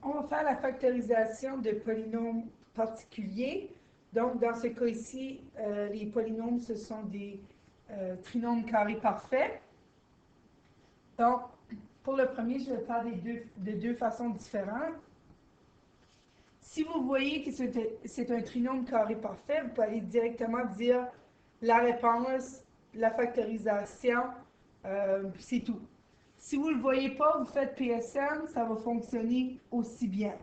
On va faire la factorisation de polynômes particuliers. Donc, dans ce cas ici, les polynômes, ce sont des trinômes carrés parfaits. Donc, pour le premier, je vais le faire de deux façons différentes. Si vous voyez que c'est un trinôme carré parfait, vous pouvez aller directement dire la réponse, la factorisation, c'est tout. Si vous ne le voyez pas, vous faites PSN, ça va fonctionner aussi bien.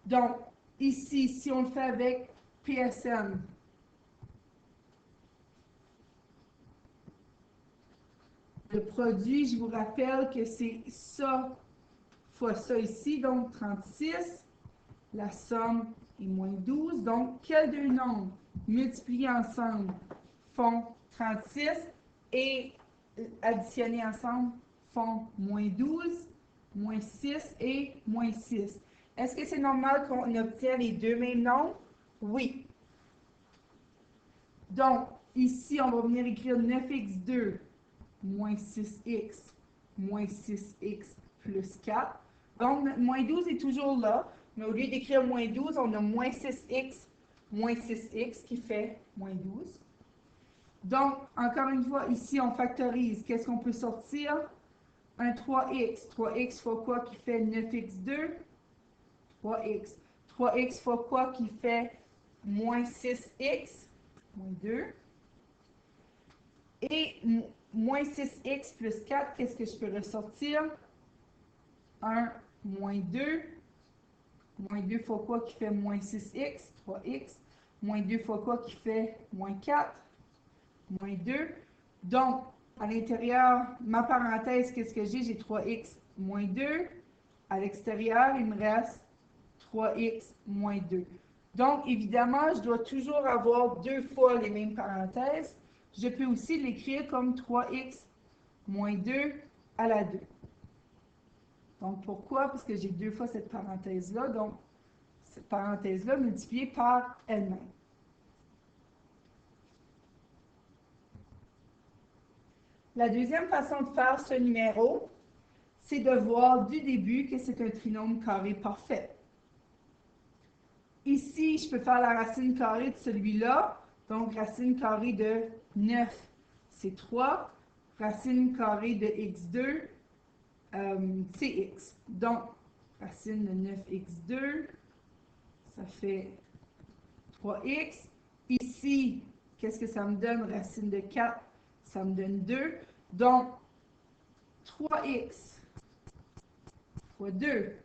Donc, ici, si on le fait avec PSN, le produit, je vous rappelle que c'est ça fois ça ici, donc 36. La somme est moins 12. Donc, quels deux nombres multipliés ensemble font 36 et additionnés ensemble font moins 12, moins 6 et moins 6. Est-ce que c'est normal qu'on obtienne les deux mêmes nombres? Oui. Donc, ici, on va venir écrire 9x2 moins 6x moins 6x plus 4. Donc, moins 12 est toujours là, mais au lieu d'écrire moins 12, on a moins 6x qui fait moins 12. Donc, encore une fois, ici, on factorise. Qu'est-ce qu'on peut sortir? Un 3x. 3x fois quoi qui fait 9x2? 3x. 3x fois quoi qui fait moins 6x? Moins 2. Et moins 6x plus 4, qu'est-ce que je peux ressortir? 1 moins 2. Moins 2 fois quoi qui fait moins 6x? 3x. Moins 2 fois quoi qui fait moins 4? Moins 2. Donc, à l'intérieur, ma parenthèse, qu'est-ce que j'ai? J'ai 3x moins 2. À l'extérieur, il me reste 3x moins 2. Donc, évidemment, je dois toujours avoir deux fois les mêmes parenthèses. Je peux aussi l'écrire comme 3x moins 2 à la 2. Donc, pourquoi? Parce que j'ai deux fois cette parenthèse-là. Donc, cette parenthèse-là multipliée par elle-même. La deuxième façon de faire ce numéro, c'est de voir du début que c'est un trinôme carré parfait. Ici, je peux faire la racine carrée de celui-là. Donc, racine carrée de 9, c'est 3. Racine carrée de x2, c'est x. Donc, racine de 9x2, ça fait 3x. Ici, qu'est-ce que ça me donne? Racine de 4, ça me donne 2. Donc, 3x fois 2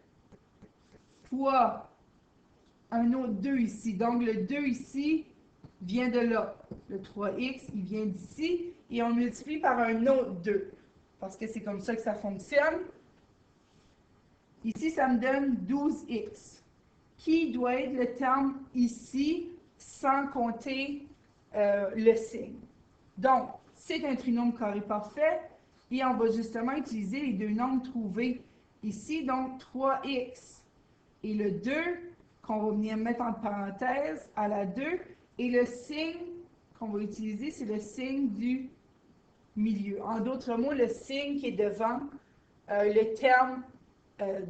fois un autre 2 ici. Donc, le 2 ici vient de là. Le 3x, il vient d'ici. Et on multiplie par un autre 2. Parce que c'est comme ça que ça fonctionne. Ici, ça me donne 12x. Qui doit être le terme ici sans compter le signe. Donc, c'est un trinôme carré parfait. Et on va justement utiliser les deux nombres trouvés ici. Donc, 3x et le 2 qu'on va venir mettre en parenthèse à la 2. Et le signe qu'on va utiliser, c'est le signe du milieu. En d'autres mots, le signe qui est devant le terme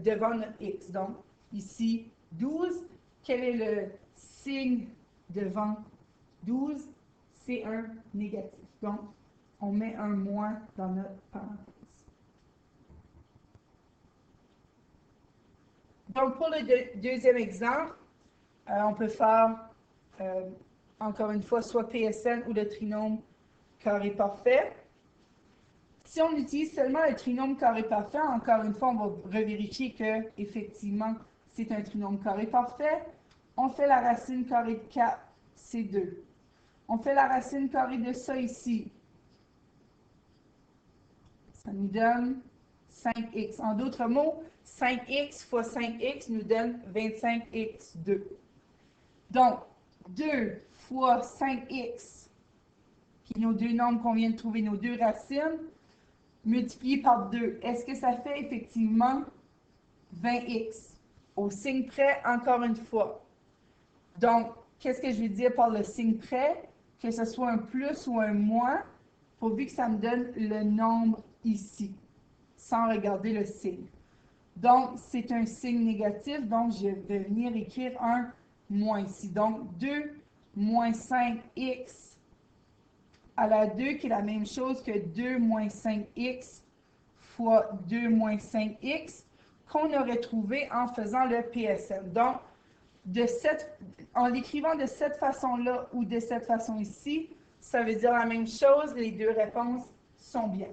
devant notre x. Donc, ici, 12. Quel est le signe devant 12? C'est un négatif. Donc, on met un moins dans notre parenthèse. Donc, pour le deuxième exemple, on peut faire, encore une fois, soit PSN ou le trinôme carré parfait. Si on utilise seulement le trinôme carré parfait, encore une fois, on va revérifier que, effectivement, c'est un trinôme carré parfait. On fait la racine carrée de 4, c'est 2. On fait la racine carrée de ça ici. Ça nous donne 5x. En d'autres mots, 5x fois 5x nous donne 25x2. Donc, 2 fois 5x, qui est nos deux nombres qu'on vient de trouver, nos deux racines, multiplié par 2. Est-ce que ça fait effectivement 20x? Au signe près, encore une fois. Donc, qu'est-ce que je veux dire par le signe près? Que ce soit un plus ou un moins, pourvu que ça me donne le nombre ici, sans regarder le signe. Donc, c'est un signe négatif, donc je vais venir écrire un moins ici. Donc, 2 moins 5x à la 2, qui est la même chose que 2 moins 5x fois 2 moins 5x, qu'on aurait trouvé en faisant le PSM. Donc, en l'écrivant de cette façon-là ou de cette façon ici, ça veut dire la même chose, les deux réponses sont bien.